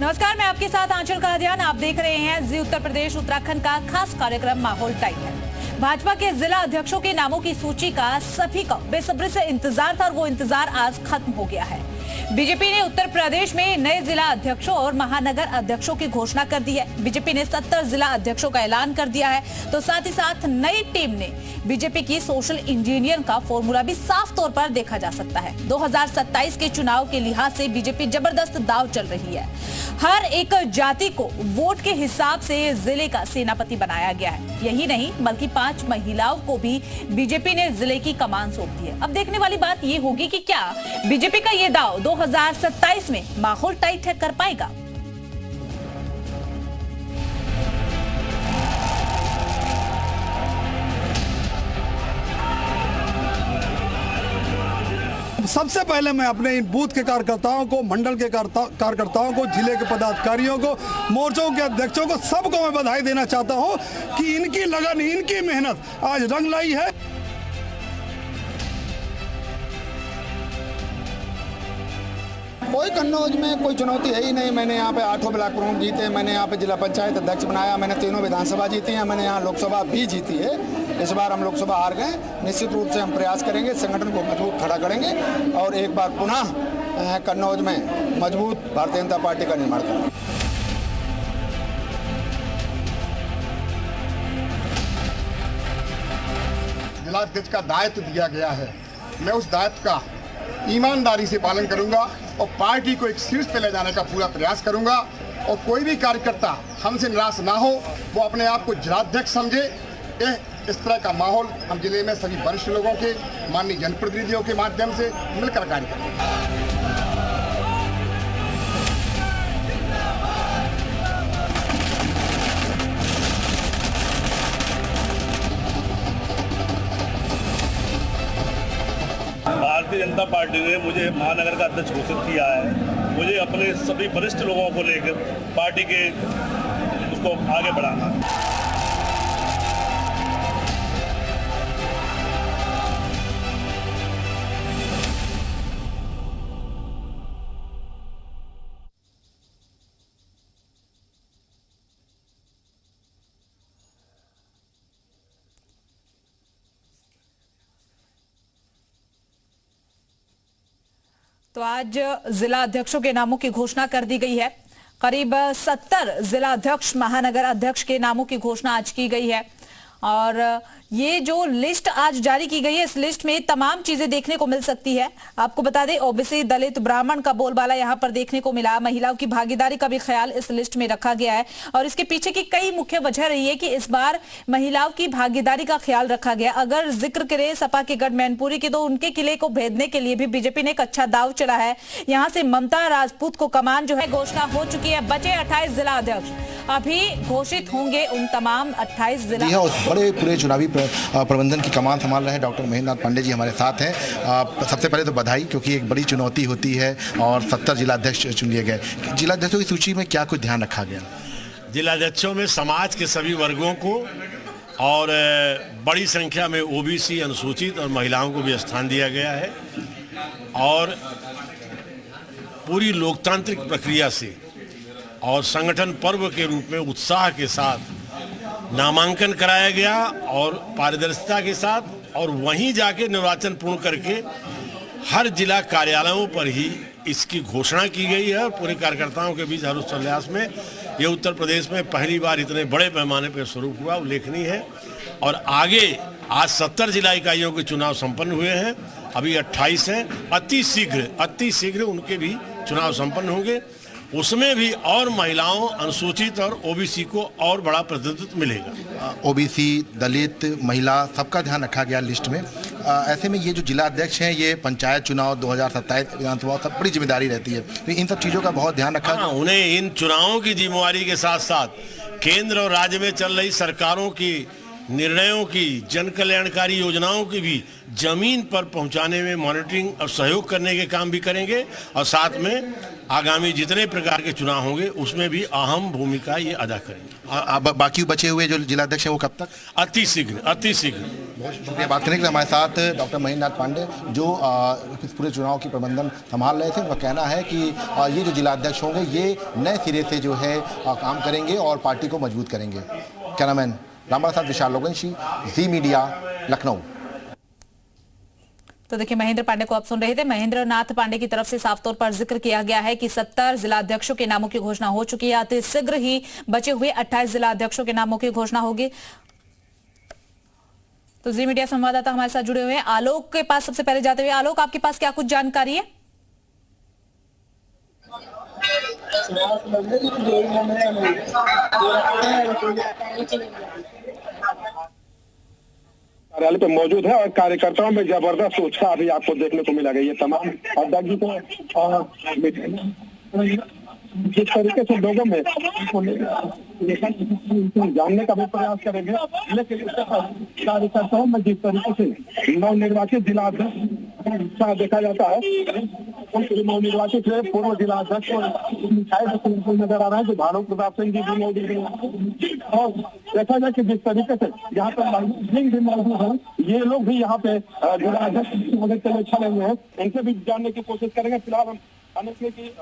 नमस्कार, मैं आपके साथ आंचल कादियान। आप देख रहे हैं जी उत्तर प्रदेश उत्तराखंड का खास कार्यक्रम माहौल टाइम है। भाजपा के जिला अध्यक्षों के नामों की सूची का सभी का बेसब्री से इंतजार था और वो इंतजार आज खत्म हो गया है। बीजेपी ने उत्तर प्रदेश में नए जिला अध्यक्षों और महानगर अध्यक्षों की घोषणा कर दी है। बीजेपी ने 70 जिला अध्यक्षों का ऐलान कर दिया है, तो साथ ही साथ नई टीम ने बीजेपी की सोशल इंजीनियर का फॉर्मूला भी साफ तौर पर देखा जा सकता है। 2027 के चुनाव के लिहाज से बीजेपी जबरदस्त दाव चल रही है। हर एक जाति को वोट के हिसाब से जिले का सेनापति बनाया गया है। यही नहीं बल्कि 5 महिलाओं को भी बीजेपी ने जिले की कमान सौंप दी है। अब देखने वाली बात ये होगी कि क्या बीजेपी का ये दाव 2027 में माहौल टाइट है कर पाएगा। सबसे पहले मैं अपने इन बूथ के कार्यकर्ताओं को, मंडल के कार्यकर्ताओं को, जिले के पदाधिकारियों को, मोर्चों के अध्यक्षों को, सबको मैं बधाई देना चाहता हूं कि इनकी लगन, इनकी मेहनत आज रंग लाई है। कोई कन्नौज में कोई चुनौती है ही नहीं। मैंने यहाँ पे 8 ब्लॉक प्रमुख जीते, मैंने यहाँ पे जिला पंचायत अध्यक्ष बनाया, मैंने 3 विधानसभा जीती हैं, मैंने यहाँ लोकसभा भी जीती है। इस बार हम लोकसभा हार गए। निश्चित रूप से हम प्रयास करेंगे, संगठन को मजबूत खड़ा करेंगे और एक बार पुनः कन्नौज में मजबूत भारतीय जनता पार्टी का निर्माण करेंगे। जिलाध्यक्ष का दायित्व दिया गया है, मैं उस दायित्व का ईमानदारी से पालन करूंगा और पार्टी को एक शीर्ष पे ले जाने का पूरा प्रयास करूंगा। और कोई भी कार्यकर्ता हमसे निराश ना हो, वो अपने आप को जिलाध्यक्ष समझे। इस तरह का माहौल हम जिले में सभी वरिष्ठ लोगों के, माननीय जनप्रतिनिधियों के माध्यम से मिलकर कार्य करेंगे। भारतीय जनता पार्टी ने मुझे महानगर का अध्यक्ष घोषित किया है। मुझे अपने सभी वरिष्ठ लोगों को लेकर पार्टी के उसको आगे बढ़ाना है। तो आज जिला अध्यक्षों के नामों की घोषणा कर दी गई है। करीब 70 जिला अध्यक्ष, महानगर अध्यक्ष के नामों की घोषणा आज की गई है और ये जो लिस्ट आज जारी की गई है, इस लिस्ट में तमाम चीजें देखने को मिल सकती है। आपको बता दें, ओबीसी, दलित, ब्राह्मण का बोलबाला यहां पर देखने को मिला। महिलाओं की भागीदारी का भी ख्याल इस लिस्ट में रखा गया है और इसके पीछे की कई मुख्य वजह रही है कि इस बार महिलाओं की भागीदारी का ख्याल रखा गया। अगर जिक्र करें सपा के गढ़ मैनपुरी की, तो उनके किले को भेदने के लिए भी बीजेपी ने एक अच्छा दाव चला है। यहाँ से ममता राजपूत को कमान जो है घोषणा हो चुकी है। बचे 28 जिला अध्यक्ष अभी घोषित होंगे। उन तमाम 28 जिला बड़े पूरे चुनावी प्रबंधन की कमान संभाल रहे हैं डॉक्टर महेंद्र नाथ पांडे जी हमारे साथ हैं। सबसे पहले तो बधाई, क्योंकि एक बड़ी चुनौती होती है और 70 जिलाध्यक्ष चुन लिए गए। जिलाध्यक्षों की सूची में क्या कुछ ध्यान रखा गया? जिलाध्यक्षों में समाज के सभी वर्गों को और बड़ी संख्या में ओबीसी, अनुसूचित और महिलाओं को भी स्थान दिया गया है और पूरी लोकतांत्रिक प्रक्रिया से और संगठन पर्व के रूप में उत्साह के साथ नामांकन कराया गया और पारदर्शिता के साथ, और वहीं जाके निर्वाचन पूर्ण करके हर जिला कार्यालयों पर ही इसकी घोषणा की गई है। और पूरे कार्यकर्ताओं के बीच हर्षोल्लास में ये उत्तर प्रदेश में पहली बार इतने बड़े पैमाने पर स्वरूप हुआ, उल्लेखनीय है। और आगे आज 70 जिला इकाइयों के चुनाव संपन्न हुए हैं, अभी 28 हैं। अति शीघ्र उनके भी चुनाव संपन्न होंगे। उसमें भी और महिलाओं, अनुसूचित और ओबीसी को और बड़ा प्रतिनिधित्व मिलेगा। ओबीसी, दलित, महिला सबका ध्यान रखा गया लिस्ट में। ऐसे में ये जो जिला अध्यक्ष हैं, ये पंचायत चुनाव 2027 विधानसभा सब बड़ी जिम्मेदारी रहती है, तो इन सब चीज़ों का बहुत ध्यान रखा गया। उन्हें इन चुनावों की जिम्मेवारी के साथ साथ केंद्र और राज्य में चल रही सरकारों की निर्णयों की, जन कल्याणकारी योजनाओं की भी जमीन पर पहुंचाने में मॉनिटरिंग और सहयोग करने के काम भी करेंगे और साथ में आगामी जितने प्रकार के चुनाव होंगे उसमें भी अहम भूमिका ये अदा करेंगे। बाकी बचे हुए जो जिलाध्यक्ष हैं वो कब तक? अति शीघ्र। बहुत शुक्रिया बात करने के लिए। हमारे साथ डॉक्टर महेंद्र नाथ पांडे जो इस पूरे चुनाव की प्रबंधन संभाल रहे थे, उनका कहना है कि ये जो जिलाध्यक्ष होंगे ये नए सिरे से जो है काम करेंगे और पार्टी को मजबूत करेंगे। कैमरामैन रामबाला साथ विशाल लोगंशी, जी मीडिया, लखनऊ। तो देखिए महेंद्र पांडे को आप सुन रहे थे। महेंद्र नाथ पांडे की तरफ से साफ तौर पर जिक्र किया गया है कि 70 जिलाध्यक्षों के नामों की घोषणा हो चुकी है। अति शीघ्र ही बचे हुए 28 जिलाध्यक्षों के नामों की घोषणा होगी। तो जी मीडिया संवाददाता हमारे साथ जुड़े हुए हैं। आलोक के पास सबसे पहले जाते हुए, आलोक आपके पास क्या कुछ जानकारी है? कार्यालय पे मौजूद है और कार्यकर्ताओं में जबरदस्त उत्साह भी आपको देखने को मिला। ये तमाम अध्यक्ष जी को जिस तरीके से लोगों में जानने का भी प्रयास करेंगे, लेकिन कार्यकर्ताओं में जिस तरीके से नवनिर्वाचित जिला अध्यक्ष देखा जाता है, नवनिर्वाचित पूर्व जिला अध्यक्ष नजर आ रहा है जो भानु प्रताप सिंह जी भी मौजूद हैं और देखा जाए कि जिस तरीके से यहाँ पर भी मौजूद है, ये लोग भी यहाँ पे जिला अध्यक्ष मदद के लिए छड़े हुए हैं। इनसे भी जानने की कोशिश करेंगे। फिलहाल हम आने की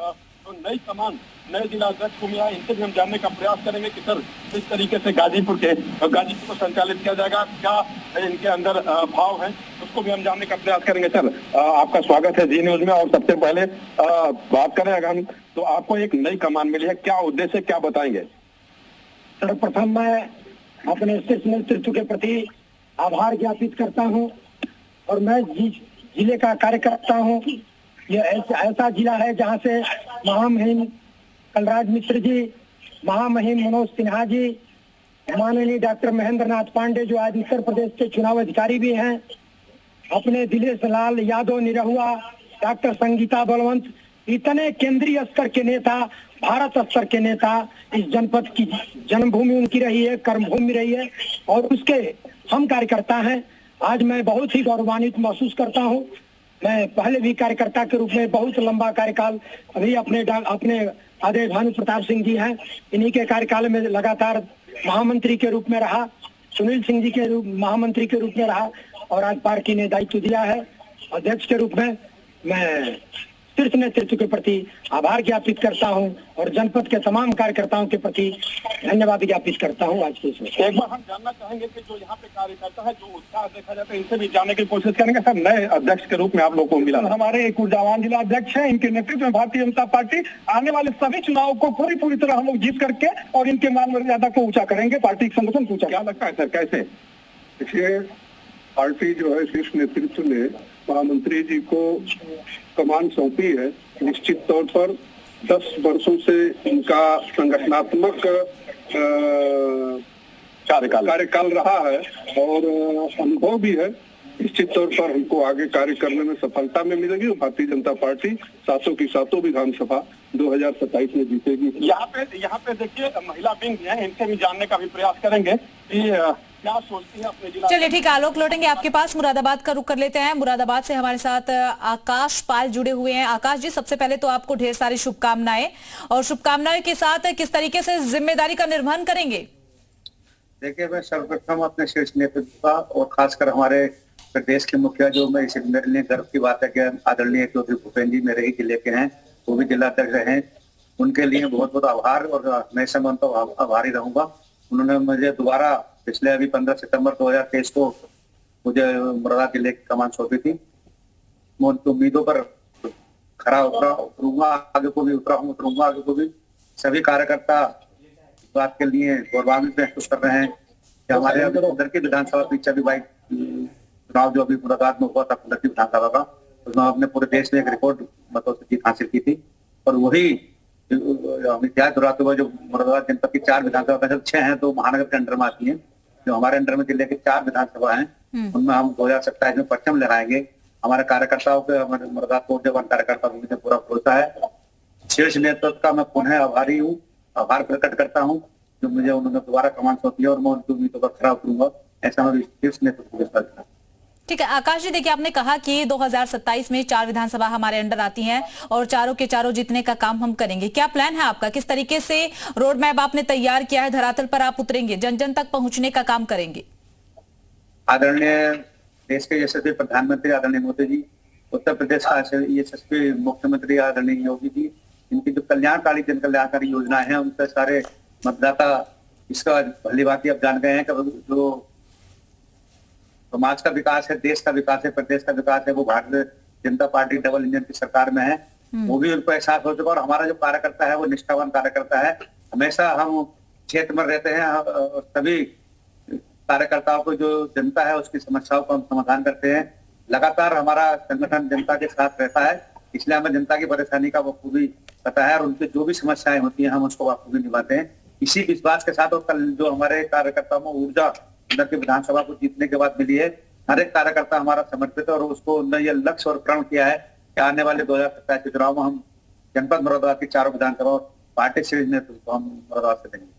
नई कमान नए जिला अध्यक्ष को मिला, इनसे भी हम जानने का प्रयास करेंगे कि सर किस तरीके से गाजीपुर को संचालित किया जाएगा, क्या इनके अंदर भाव है, उसको भी हम जानने का प्रयास करेंगे। सर आपका स्वागत है जी न्यूज में। और सबसे पहले बात करें अगर हम, तो आपको एक नई कमान मिली है, क्या उद्देश्य, क्या बताएंगे? सर्वप्रथम मैं अपने शीर्ष नेतृत्व के प्रति आभार ज्ञापित करता हूं और मैं जिले का कार्यकर्ता हूं। यह ऐसा जिला है जहां से महामहिम कलराज मिश्र जी, महामहिम मनोज सिन्हा जी, माननीय डॉक्टर महेंद्र नाथ पांडे जो आज उत्तर प्रदेश के चुनाव अधिकारी भी हैं, अपने दिलेश लाल यादव निरहुआ, डॉक्टर संगीता बलवंत, इतने केंद्रीय स्तर के नेता, भारत स्तर के नेता, इस जनपद की जन्मभूमि उनकी रही है, कर्मभूमि रही है और उसके हम कार्यकर्ता हैं। आज मैं बहुत ही गौरवान्वित महसूस करता हूं। मैं पहले भी कार्यकर्ता के रूप में बहुत लंबा कार्यकाल, अभी अपने आदरणीय भानु प्रताप सिंह जी हैं, इन्हीं के कार्यकाल में लगातार महामंत्री के रूप में रहा, सुनील सिंह जी के रूप महामंत्री के रूप में रहा और आज पार्टी ने दायित्व दिया है अध्यक्ष के रूप में। मैं शीर्ष नेतृत्व के प्रति आभार ज्ञापित करता हूं और जनपद के तमाम कार्यकर्ताओं के प्रति धन्यवाद ज्ञापित करता हूं। आज के एक बार हम जानना चाहेंगे कि जो यहाँ पे कार्यकर्ता है, जो उत्साह देखा जाता है, इनसे भी जानने की कोशिश करेंगे। सर नए अध्यक्ष के रूप में आप लोगों को मिला, हमारे एक ऊर्जावान जिला अध्यक्ष है, इनके नेतृत्व में भारतीय जनता पार्टी आने वाले सभी चुनाव को पूरी तरह हम लोग जीत करके और इनके मान मर्यादा को ऊंचा करेंगे, पार्टी का संगठन ऊंचा। क्या लगता है सर, कैसे? देखिए, पार्टी जो है शीर्ष नेतृत्व ने महामंत्री जी को कमान सौंपी है। निश्चित तौर पर 10 वर्षों से इनका संगठनात्मक कार्यकाल रहा है और अनुभव भी है। निश्चित तौर पर हमको आगे कार्य करने में सफलता में मिलेगी और भारतीय जनता पार्टी 700 की 700 विधानसभा 2027 में जीतेगी। यहाँ पे देखिए महिला विंग है, इनसे भी जानने का भी प्रयास करेंगे कि क्या सोचती है अपने जिला। चलिए ठीक है, आलोक लौटेंगे आपके पास। मुरादाबाद का रुख कर लेते हैं। मुरादाबाद से हमारे साथ आकाश पाल जुड़े हुए हैं। आकाश जी, सबसे पहले तो आपको ढेर सारी शुभकामनाएं और शुभकामनाएं के साथ किस तरीके से जिम्मेदारी का निर्वहन करेंगे? देखिए, मैं सर्वप्रथम अपने शीर्ष नेतृत्व का और खासकर हमारे प्रदेश के मुखिया, जो मैं इसे मेरे लिए गर्व की बात है कि आदरणीय चौधरी भूपेन्द्र जी मेरे ही जिले के हैं, वो भी जिला अध्यक्ष रहे, उनके लिए बहुत बहुत आभार और हमेशा मैं उनको आभारी रहूंगा। उन्होंने मुझे दोबारा पिछले अभी 15 सितंबर 2023 को मुझे मुरादाबाद जिले की कमान सौंपी थी। मैं उनकी उम्मीदों पर खरा उतरूंगा, आगे को भी उतरूंगा आगे को भी। सभी कार्यकर्ता इस बात के लिए गौरवान्वित महसूस कर रहे हैं कि हमारे उधर की विधानसभा पीछे भी भाई चुनाव जो अभी मुरादाबाद में हुआ था उधर की विधानसभा का, उसमें हमने पूरे देश में एक रिकॉर्ड मतों से जीत हासिल की थी और वही इतिहास दोहराते हुए जो मुरादाबाद जनपद की 4 विधानसभा में 6 हैं तो महानगर के अंडर में आती हैं, जो हमारे अंडर में जिले के 4 विधानसभा हैं, उनमें हम 2027 में परचम लहराएंगे। हमारे कार्यकर्ताओं के, हमारे मुरादाबाद नौजवान कार्यकर्ता मुझे पूरा भरोसा है। शीर्ष नेतृत्व का मैं पुनः आभारी हूँ, आभार प्रकट करता हूँ जो मुझे उन्होंने दोबारा कमान सौंपी है और मैं उनकी उम्मीदों पर खरा उतरूंगा ऐसा हमारे शीर्ष नेतृत्व के साथ। ठीक है आकाश जी, देखिए आपने कहा कि 2027 में 4 विधानसभा हमारे अंडर आती हैं और चारों के चारों जीतने का काम हम करेंगे। क्या प्लान है आपका, किस तरीके से रोड मैप आपने तैयार किया है, धरातल पर आप उतरेंगे, जन जन तक पहुंचने का काम करेंगे? आदरणीय देश के यशस्वी प्रधानमंत्री आदरणीय मोदी जी, उत्तर प्रदेश का यशस्वी मुख्यमंत्री आदरणीय योगी जी, इनकी जो कल्याणकारी जन कल्याणकारी योजना है उनसे सारे मतदाता इसका भली भांति अब जान गए हैं कि जो समाज का विकास है, देश का विकास है, प्रदेश का विकास है, वो Bharatiya Janata party double engine की सरकार में है। वो भी उनको एहसास हो चुका और हमारा जो कार्यकर्ता है वो निष्ठावान कार्यकर्ता है। हमेशा हम क्षेत्र में रहते हैं, सभी कार्यकर्ताओं को जो जनता है उसकी समस्याओं को हम समाधान करते हैं। लगातार हमारा संगठन जनता के साथ रहता है, इसलिए हमें जनता की परेशानी का बखूबी पता है और उनकी जो भी समस्याएं होती हैं हम उसको बखूबी निभाते हैं। इसी विश्वास के साथ और कल जो हमारे कार्यकर्ताओं में ऊर्जा अंदर की विधानसभा को जीतने के बाद मिली है, हर एक कार्यकर्ता हमारा समर्पित है और उसको ये लक्ष्य और प्रण किया है कि आने वाले 2027 के चुनाव में हम जनपद मुरादाबाद की चारों विधानसभा पार्टी से नेतृत्व हम मुरादाबाद से देंगे।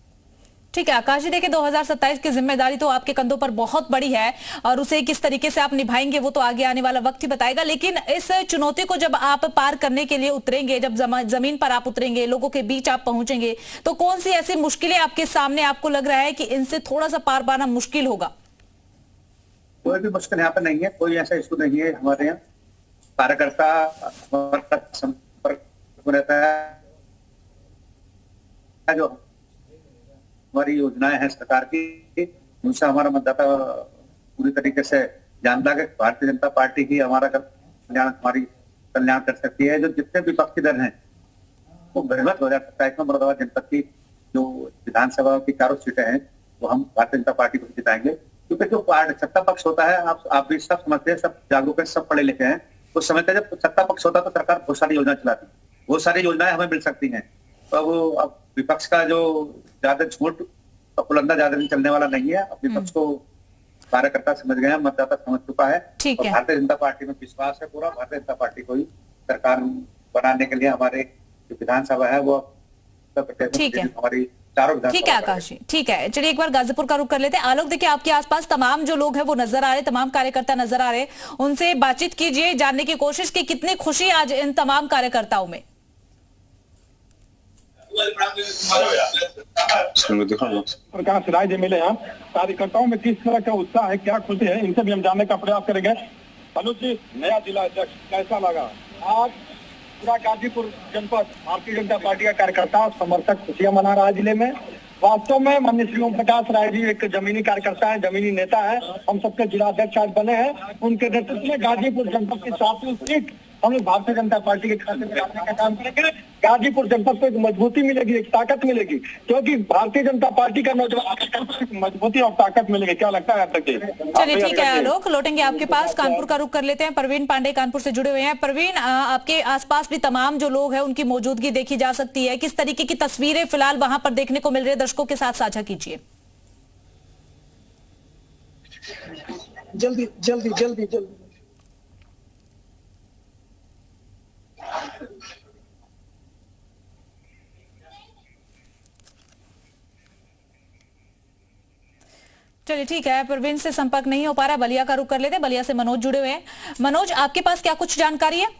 ठीक है आकाश जी, देखिए 2027 की जिम्मेदारी तो आपके कंधों पर बहुत बड़ी है और उसे किस तरीके से आप निभाएंगे वो तो आगे आने वाला वक्त ही बताएगा। लेकिन इस चुनौती को जब आप पार करने के लिए उतरेंगे, जब जमीन पर आप उतरेंगे, लोगों के बीच आप पहुंचेंगे, तो कौन सी ऐसी मुश्किलें आपके सामने आपको लग रहा है कि इनसे थोड़ा सा पार पाना मुश्किल होगा? कोई भी मुश्किल यहाँ पे नहीं है, कोई ऐसा इशू नहीं है। हमारे यहाँ कार्यकर्ता संपर्क रहता है, जो हमारी योजनाएं हैं सरकार की उनसे हमारा मतदाता पूरी तरीके से जानता है कि भारतीय जनता पार्टी ही हमारा कल्याण हमारी कल्याण कर सकती है। जो जितने विपक्षी दल हैं वो बृहत 2027 में मुरादाबाद जनपद की जो विधानसभा की चारों सीटें हैं वो हम भारतीय जनता पार्टी को जिताएंगे। क्योंकि जो सत्ता पक्ष होता है, आप भी सब समझते हैं, सब जागरूक है, सब पढ़े लिखे हैं, वो समझते हैं जब सत्ता पक्ष होता है तो सरकार बहुत सारी योजना चलाती है, बहुत सारी योजनाएं हमें मिल सकती हैं। तो वो अब विपक्ष का जो ज्यादा झूठ का पुलंदा ज्यादा दिन चलने वाला नहीं है। अब विपक्ष को कार्यकर्ता समझ गए हैं, मतदाता समझ चुका है और भारतीय जनता पार्टी में विश्वास है पूरा। भारतीय जनता पार्टी को ही सरकार बनाने के लिए हमारे जो विधानसभा है वो हमारी चारों विधानसभा। ठीक है आकाश जी, ठीक है। चलिए एक बार गाजीपुर का रुख कर लेते हैं। आलोक, देखिए आपके आसपास तमाम जो लोग हैं वो नजर आ रहे, तमाम कार्यकर्ता नजर आ रहे, उनसे बातचीत कीजिए, जानने की कोशिश की कितनी खुशी आज इन तमाम कार्यकर्ताओं में। प्रकाश राय जी मिले हैं, कार्यकर्ताओं में किस तरह का उत्साह है, क्या खुशी है, इनसे भी हम जानने का प्रयास करेंगे। अनुज जी, नया जिला अध्यक्ष कैसा लगा? आज पूरा गाजीपुर जनपद भारतीय जनता पार्टी का कार्यकर्ता समर्थक खुशियां मना रहा है जिले में। वास्तव में माननीय श्री ओम प्रकाश राय जी एक जमीनी कार्यकर्ता है, जमीनी नेता है, हम सबके जिला अध्यक्ष आज बने हैं। उनके नेतृत्व में गाजीपुर जनपद की 7वीं सीट हम लोग भारतीय जनता पार्टी के खाते में डालने का काम करेंगे। गाजीपुर जनपद को एक मजबूती मिलेगी, एक ताकत मिलेगी, क्योंकि भारतीय जनता पार्टी का नौजवान मजबूती और ताकत मिलेगी। क्या लगता है आपको? चलिए ठीक है आलोक, लौटेंगे आपके पास। कानपुर का रुख कर लेते हैं। प्रवीण पांडे कानपुर से जुड़े हुए हैं। प्रवीण, आपके आसपास भी तमाम जो लोग हैं उनकी मौजूदगी देखी जा सकती है, किस तरीके की तस्वीरें फिलहाल वहां पर देखने को मिल रही है, दर्शकों के साथ साझा कीजिए। जल्दी जल्दी जल्दी जल्दी। चलिए ठीक है, प्रवीण से संपर्क नहीं हो पा रहा, बलिया का रुख कर लेते हैं। बलिया से मनोज जुड़े हुए हैं। मनोज, आपके पास क्या कुछ जानकारी है?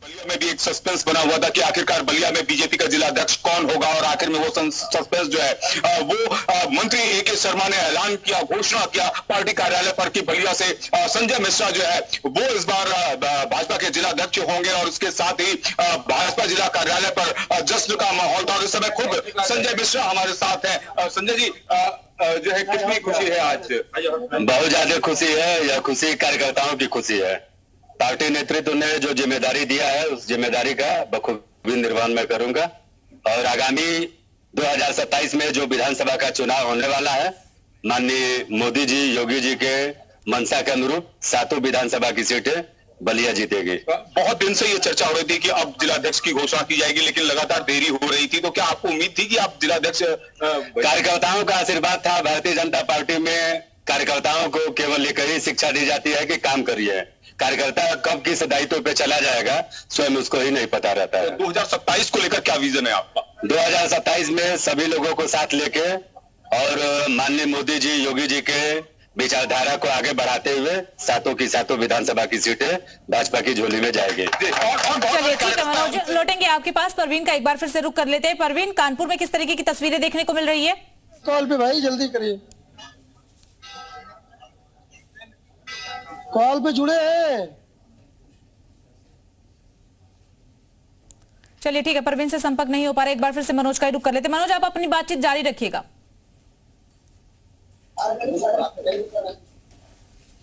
बलिया में भी एक सस्पेंस बना हुआ था कि आखिरकार बलिया में बीजेपी का जिला अध्यक्ष कौन होगा और आखिर में वो सस्पेंस जो है वो मंत्री ए.के. शर्मा ने ऐलान किया, घोषणा किया पार्टी कार्यालय पर कि बलिया से संजय मिश्रा जो है वो इस बार भाजपा के जिला अध्यक्ष होंगे और उसके साथ ही भाजपा जिला कार्यालय पर जश्न का माहौल था और इस समय खुद संजय मिश्रा हमारे साथ है। संजय जी, जो है कितनी खुशी है आज? बहुत ज्यादा खुशी है। यह खुशी कार्यकर्ताओं की खुशी है। पार्टी नेतृत्व ने जो जिम्मेदारी दिया है उस जिम्मेदारी का बखूबी निर्वहन मैं करूंगा और आगामी 2027 में जो विधानसभा का चुनाव होने वाला है, माननीय मोदी जी, योगी जी के मंशा के अनुरूप 7 विधानसभा की सीटें बलिया जीतेगी। बहुत दिन से ये चर्चा हो रही थी कि अब जिलाध्यक्ष की घोषणा की जाएगी, लेकिन लगातार देरी हो रही थी, तो क्या आपको उम्मीद थी कि आप जिलाध्यक्ष? कार्यकर्ताओं का आशीर्वाद था। भारतीय जनता पार्टी में कार्यकर्ताओं को केवल एक ही शिक्षा दी जाती है कि काम करिए। कार्यकर्ता कब किस दायित्व पे चला जाएगा स्वयं उसको ही नहीं पता रहता है। 2027 को लेकर क्या विजन है आपका? 2027 में सभी लोगों को साथ लेके और माननीय मोदी जी, योगी जी के विचारधारा को आगे बढ़ाते हुए सातों की सातों विधानसभा की सीटें भाजपा की झोली में जाएगी। चलिए ठीक है मनोज, लौटेंगे आपके पास। परवीन का एक बार फिर से रुख कर लेते हैं। परवीन, कानपुर में किस तरीके की तस्वीरें देखने को मिल रही है? कॉल पे भाई जल्दी करिए, कॉल पे जुड़े हैं। चलिए ठीक है, परवीन से संपर्क नहीं हो पा रहा, एक बार फिर से मनोज का ही रुख कर लेते हैं। मनोज, आप अपनी बातचीत जारी रखिएगा।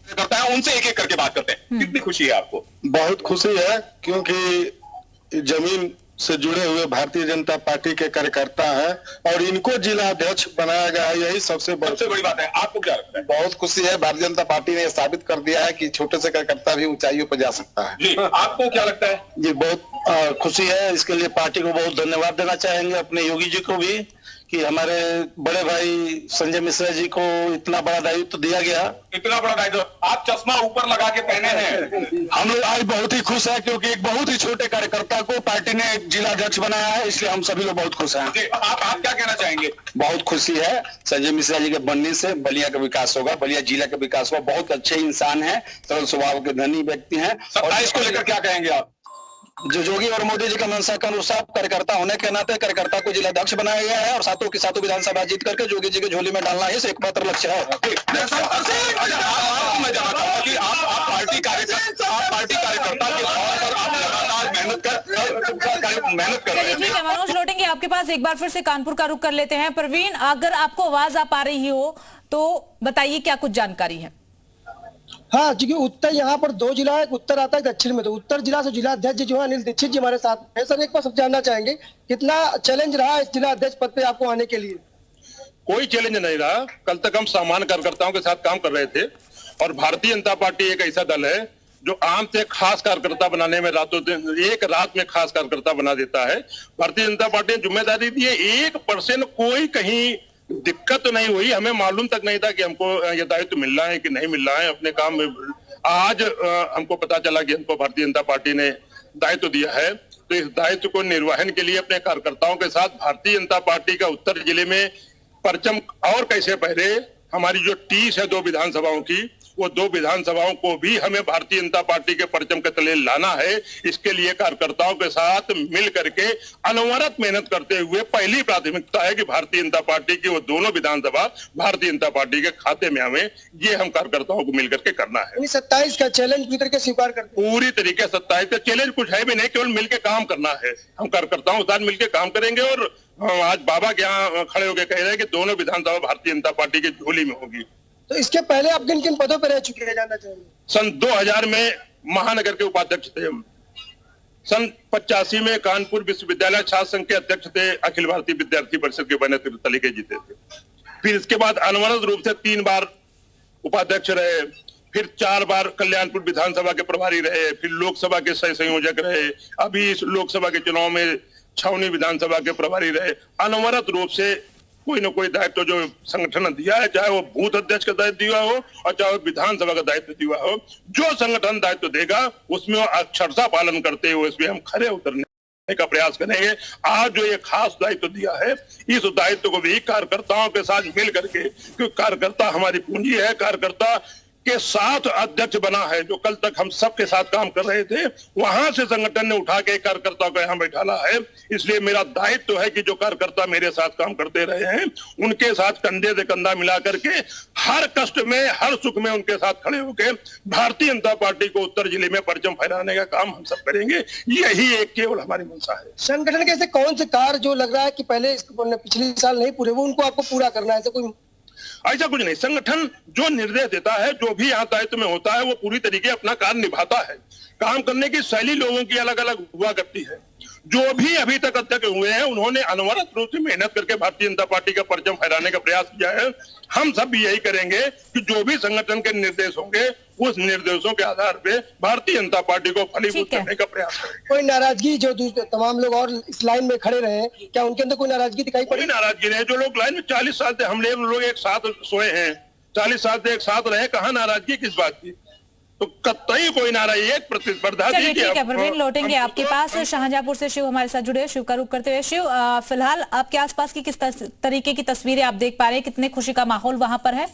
करता है उनसे एक एक करके बात करते हैं। कितनी खुशी है आपको? बहुत खुशी है, क्योंकि जमीन से जुड़े हुए भारतीय जनता पार्टी के कार्यकर्ता हैं और इनको जिला अध्यक्ष बनाया गया है, यही सबसे बड़ी बात है। आपको क्या लगता है? बहुत खुशी है, भारतीय जनता पार्टी ने साबित कर दिया है कि छोटे से कार्यकर्ता भी ऊंचाइयों पर जा सकता है। जी, आपको क्या लगता है? जी, बहुत खुशी है। इसके लिए पार्टी को बहुत धन्यवाद देना चाहेंगे, अपने योगी जी को भी, कि हमारे बड़े भाई संजय मिश्रा जी को इतना बड़ा दायित्व दिया गया। इतना बड़ा दायित्व, आप चश्मा ऊपर लगा के पहने हैं। हम लोग आज बहुत ही खुश है, क्योंकि एक बहुत ही छोटे कार्यकर्ता को पार्टी ने जिला अध्यक्ष बनाया है, इसलिए हम सभी लोग बहुत खुश हैं। आप क्या कहना चाहेंगे? बहुत खुशी है, संजय मिश्रा जी के बनने से बलिया का विकास होगा, बलिया जिला का विकास होगा। बहुत अच्छे इंसान हैं, सरल स्वभाव के धनी व्यक्ति हैं। और इसको लेकर क्या कहेंगे आप? जो योगी और मोदी जी का मंशा के अनुसार कार्यकर्ता होने के नाते कार्यकर्ता को जिला अध्यक्ष बनाया गया है और सातों की सातों विधानसभा जीत करके योगी जी की झोली में डालना ही एकमात्र लक्ष्य है। मैं जानता हूं कि आप पार्टी कार्यकर्ता के तौर पर आप लगातार मेहनत कर रहे हैं। ठीक है मनोज, लौटेंगे आपके पास, एक बार फिर से कानपुर का रुख कर लेते हैं। परवीन, अगर आपको आवाज आ पा रही हो तो बताइए क्या कुछ जानकारी है? हाँ, क्योंकि उत्तर यहाँ पर 2 जिला है, उत्तर आता है दक्षिण में, तो उत्तर जिला से जिला अध्यक्ष जो है अनिल दीक्षित जी हमारे साथ है। सर, एक बार सब जानना चाहेंगे, कितना चैलेंज रहा इस जिला अध्यक्ष पद पे आपको आने के लिए? कोई चैलेंज नहीं रहा। कल तक हम सामान्य कार्यकर्ताओं के साथ काम कर रहे थे और भारतीय जनता पार्टी एक ऐसा दल है जो आम से खास कार्यकर्ता बनाने में रातों दिन, एक रात में खास कार्यकर्ता बना देता है। भारतीय जनता पार्टी ने जिम्मेदारी दी है, 1% कोई कहीं दिक्कत तो नहीं हुई। हमें मालूम तक नहीं था कि हमको यह दायित्व मिल रहा है कि नहीं मिल रहा है अपने काम में। आज हमको पता चला कि हमको भारतीय जनता पार्टी ने दायित्व दिया है, तो इस दायित्व को निर्वहन के लिए अपने कार्यकर्ताओं के साथ भारतीय जनता पार्टी का उत्तर जिले में परचम और कैसे पहरे, हमारी जो टीस है 2 विधानसभाओं की, वो 2 विधानसभाओं को भी हमें भारतीय जनता पार्टी के परचम के तले लाना है। इसके लिए कार्यकर्ताओं के साथ मिल करके अनवरत मेहनत करते हुए पहली प्राथमिकता है कि भारतीय जनता पार्टी की वो दोनों विधानसभा भारतीय जनता पार्टी के खाते में हमें, ये हम कार्यकर्ताओं को मिल करके करना है। 27 का चैलेंज पूरी तरीके स्वीकार करते हैं? पूरी तरीके 27 का चैलेंज कुछ है भी नहीं, केवल मिलकर काम करना है। हम कार्यकर्ताओं के साथ मिलकर काम करेंगे और आज बाबा के यहाँ खड़े होकर कह रहे हैं कि दोनों विधानसभा भारतीय जनता पार्टी की झोली में होगी। तो इसके पहले आप किन किन पदों पर रह चुके हैं, जानना चाहेंगे? सन 2000 में महानगर के उपाध्यक्ष थे हम। सन 85 में कानपुर विश्वविद्यालय छात्र संघ के अध्यक्ष थे, अखिल भारतीय विद्यार्थी परिषद के बने तरीके जीते थे। फिर इसके बाद अनवरत रूप से 3 बार उपाध्यक्ष रहे, फिर 4 बार कल्याणपुर विधानसभा के प्रभारी रहे, फिर लोकसभा के सह संयोजक रहे, अभी इस लोकसभा के चुनाव में छावनी विधानसभा के प्रभारी रहे। अनवरत रूप से कोई न कोई दायित्व जो संगठन ने दिया है, चाहे वो बूथ अध्यक्ष का दायित्व दिया हो और चाहे वो विधानसभा का दायित्व दिया हो, जो संगठन दायित्व देगा उसमें अक्षरशः पालन करते हुए इसमें हम खरे उतरने का प्रयास करेंगे। आज जो ये खास दायित्व दिया है, इस दायित्व को भी कार्यकर्ताओं के साथ मिल करके, क्योंकि कार्यकर्ता हमारी पूंजी है, कार्यकर्ता के साथ अध्यक्ष बना है। जो कल तक हम सबके साथ काम कर रहे थे, वहां से संगठन ने उठा के कार्यकर्ता को यहाँ बैठाला है। इसलिए मेरा दायित्व है कि जो कार्यकर्ता मेरे साथ काम करते रहे हैं, उनके साथ कंधे से कंधा मिला करके हर कष्ट में, हर सुख में उनके साथ खड़े होकर भारतीय जनता पार्टी को उत्तर जिले में परचम फहराने का काम हम सब करेंगे। यही एक केवल हमारी मंशा है। संगठन के ऐसे कौन से कार्य जो लग रहा है कि पहले पिछले साल नहीं पूरे, वो उनको आपको पूरा करना है? कोई ऐसा कुछ नहीं। संगठन जो निर्देश देता है, जो भी यहाँ दायित्व में होता है, वो पूरी तरीके अपना कार्य निभाता है। काम करने की शैली लोगों की अलग अलग हुआ करती है। जो भी अभी तक अध्यक्ष हुए हैं, उन्होंने अनवरत रूप से मेहनत करके भारतीय जनता पार्टी का परचम फहराने का प्रयास किया है। हम सब भी यही करेंगे कि जो भी संगठन के निर्देश होंगे, उस निर्देशों के आधार पे भारतीय जनता पार्टी को फलीभूत करने का प्रयास करेंगे। कोई नाराजगी जो तमाम लोग और इस लाइन में खड़े रहे, क्या उनके अंदर कोई नाराजगी दिखाई पड़ी? कोई नाराजगी नहीं। जो लोग लाइन में 40 साल से हम लोग एक साथ सोए हैं, 40 साल से एक साथ रहे, कहाँ नाराजगी किस बात की? तो कतई कोई ना रही, एक प्रतिस्पर्धा चलिए थी। ठीक है प्रवीण, लौटेंगे आपके पास। शाहजहांपुर से शिव हमारे साथ जुड़े, शिव का रुख करते हुए। शिव, फिलहाल आपके आसपास की किस तरीके की तस्वीरें आप देख पा रहे हैं, कितने खुशी का माहौल वहां पर है?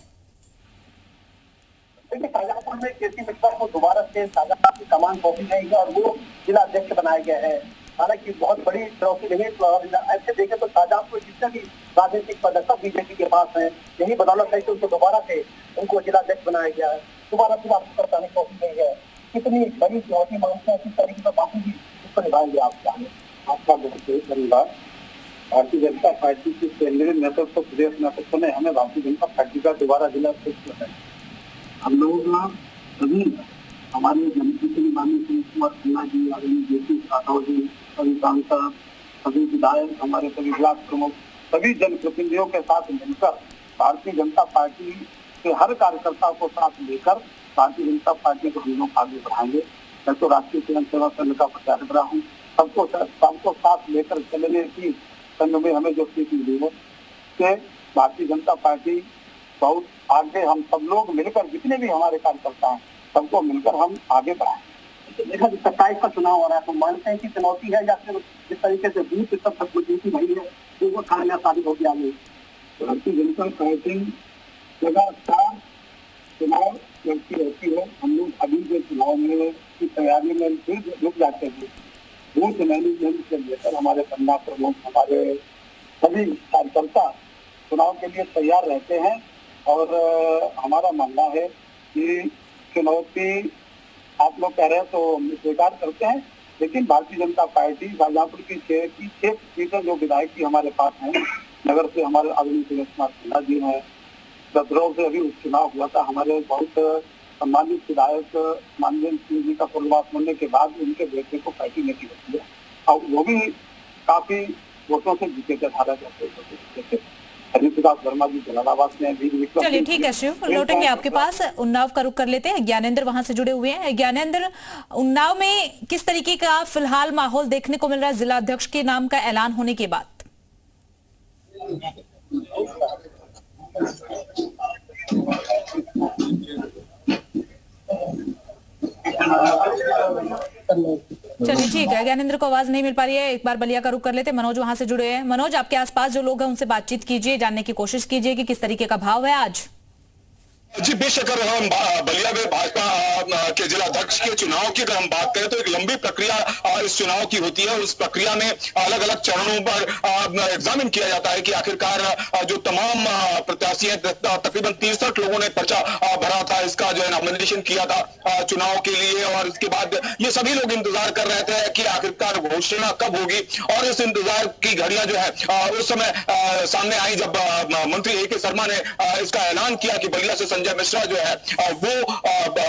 शाहजहांपुर में केसी मिश्रा को दोबारा से शाहजहांपुर की कमान सौंपी गई है और वो जिला अध्यक्ष बनाए गए हैं। हालांकि बहुत बड़ी चुनौती रही, ऐसे देखें तो शाहजहांपुर जितने भी राजनीतिक पद सब बीजेपी के पास है, यही बदौलत है कि उनको दोबारा से उनको जिला अध्यक्ष बनाया गया है, दोबारा से आपको कप्तानी सौंपी गई है। कितनी बड़ी चुनौती मानते हैं, किस तरीके से बाकी भी इसको निभाएंगे आप? आपका बहुत बहुत धन्यवाद। भारतीय जनता पार्टी के केंद्रीय नेतृत्व, प्रदेश नेतृत्व ने हमें भारतीय जनता पार्टी का दोबारा जिला अध्यक्ष बनाया। हम लोग सभी हमारे जनप्रतिनिधि माननीय सुनील कुमार खन्ना जी, आदरणीय जेपी राठौर जी, सभी सांसद, सभी विधायक, हमारे सभी ब्लॉक प्रमुख, सभी जनप्रतिनिधियों के साथ मिलकर भारतीय जनता पार्टी के हर कार्यकर्ता को साथ लेकर भारतीय जनता पार्टी को हम लोग आगे बढ़ाएंगे। मैं तो राष्ट्रीय स्वयं सेवक संघ का प्रचार कर रहा हूँ, सबको साथ लेकर चलने की संघ में हमें जो सीख मिली है कि भारतीय जनता पार्टी बहुत आगे, हम सब लोग मिलकर, जितने भी हमारे कार्यकर्ता हैं सबको मिलकर हम आगे बढ़ाएं। देखा 27 का चुनाव हो रहा है, तो मानते हैं कि चुनौती है या फिर जिस तरीके से बूथ तक मजबूती भई है वो कामयाब साबित हो गया? भारतीय जनता पार्टी लगातार चुनाव लड़ती रहती है। हम लोग अभी जो चुनाव में की तैयारी में फिर रुक जाते हैं। बूथ मैनेजमेंट से लेकर हमारे पन्ना प्रमुख, हमारे सभी कार्यकर्ता चुनाव के लिए तैयार रहते हैं और हमारा मानना है कि चुनौती आप लोग कह रहे हैं तो हम स्वीकार करते हैं, लेकिन भारतीय जनता पार्टी शाहजहांपुर की 6 सीटें जो विधायक की हमारे पास हैं, नगर से हमारे आदरणीय सुनील कुमार खन्ना जी हैं, भद्रौर से अभी उपचुनाव हुआ था, हमारे बहुत सम्मानित विधायक माननीय सिंह जी का पूर्णवास होने के बाद उनके बेटे को पार्टी ने टिकट दिया और वो भी काफी वोटों से जीते थे, 18 वर्मा जी जलालाबाद में भी। चलिए ठीक है शिव, लौटेंगे आपके पास। उन्नाव का रुख कर लेते हैं, ज्ञानेंद्र वहां से जुड़े हुए हैं। ज्ञानेंद्र, उन्नाव में किस तरीके का फिलहाल माहौल देखने को मिल रहा है जिला अध्यक्ष के नाम का ऐलान होने के बाद? चलिए ठीक है, ज्ञानेंद्र को आवाज नहीं मिल पा रही है, एक बार बलिया का रुख कर लेते हैं। मनोज वहां से जुड़े हैं। मनोज, आपके आसपास जो लोग हैं उनसे बातचीत कीजिए, जानने की कोशिश कीजिए कि किस तरीके का भाव है आज। जी बेशक, अगर हम बलिया में भाजपा के जिला अध्यक्ष के चुनाव की अगर हम बात करें तो एक लंबी प्रक्रिया इस चुनाव की होती है। उस प्रक्रिया में अलग अलग चरणों पर एग्जामिन किया जाता है कि आखिरकार जो तमाम प्रत्याशी हैं, तकरीबन 63 लोगों ने पर्चा भरा था, इसका जो है नॉमिनेशन किया था चुनाव के लिए, और इसके बाद ये सभी लोग इंतजार कर रहे थे कि आखिरकार घोषणा कब होगी। और इस इंतजार की घड़ियां जो है उस समय सामने आई जब मंत्री ए के शर्मा ने इसका ऐलान किया कि बलिया से संजय मिश्रा जो है वो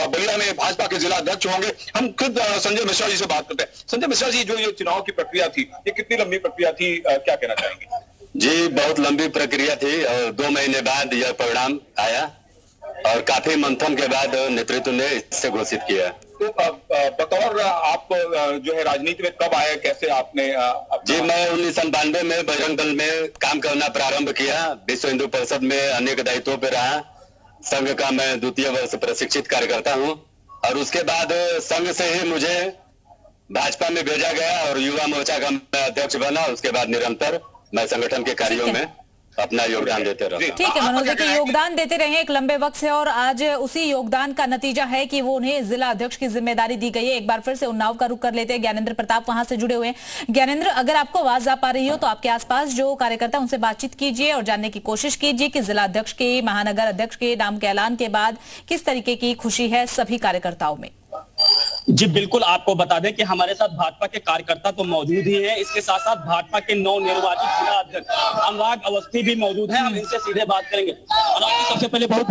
बलिया में भाजपा के जिला अध्यक्ष होंगे। हम खुद संजय मिश्रा जी से बात करते हैं। संजय मिश्रा जी, जो ये चुनाव की प्रक्रिया थी, ये कितनी लंबी प्रक्रिया थी, क्या कहना चाहेंगे? जी बहुत लंबी प्रक्रिया थी और 2 महीने बाद यह परिणाम आया और काफी मंथन के बाद नेतृत्व ने इससे घोषित किया। तो बतौर आप जो है राजनीति में कब आए, कैसे आपने? जी मैं 1992 में बजरंग दल में काम करना प्रारंभ किया। विश्व हिंदू परिषद में अनेक दायित्वों पर रहा। संघ का मैं 2य वर्ष प्रशिक्षित कार्यकर्ता हूं और उसके बाद संघ से ही मुझे भाजपा में भेजा गया और युवा मोर्चा का मैं अध्यक्ष बना। उसके बाद निरंतर मैं संगठन के कार्यों में अपना योगदान देते रहे। ठीक है मनोज, के योगदान देते रहे एक लंबे वक्त से और आज उसी योगदान का नतीजा है कि वो उन्हें जिला अध्यक्ष की जिम्मेदारी दी गई है। एक बार फिर से उन्नाव का रुख कर लेते हैं। ज्ञानेंद्र प्रताप वहां से जुड़े हुए हैं। ज्ञानेंद्र, अगर आपको आवाज आ पा रही हो तो आपके आसपास जो कार्यकर्ता उनसे बातचीत कीजिए और जानने की कोशिश कीजिए कि जिला अध्यक्ष के, महानगर अध्यक्ष के नाम के ऐलान के बाद किस तरीके की खुशी है सभी कार्यकर्ताओं में। जी बिल्कुल, आपको बता दें कि हमारे साथ भाजपा के कार्यकर्ता तो मौजूद ही हैं, इसके साथ साथ भाजपा के नवनिर्वाचित जिला अध्यक्ष अनुराग अवस्थी भी मौजूद हैं। हम इनसे सीधे बात करेंगे। अनुराग, सबसे पहले बहुत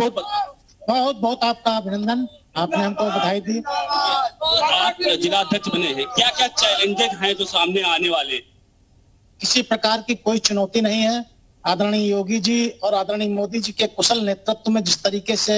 बहुत आपका अभिनंदन, आपने हमको बधाई दी। आप जिला अध्यक्ष बने हैं, क्या क्या चैलेंजेस हैं जो सामने आने वाले? किसी प्रकार की कोई चुनौती नहीं है। आदरणीय योगी जी और आदरणीय मोदी जी के कुशल नेतृत्व में जिस तरीके से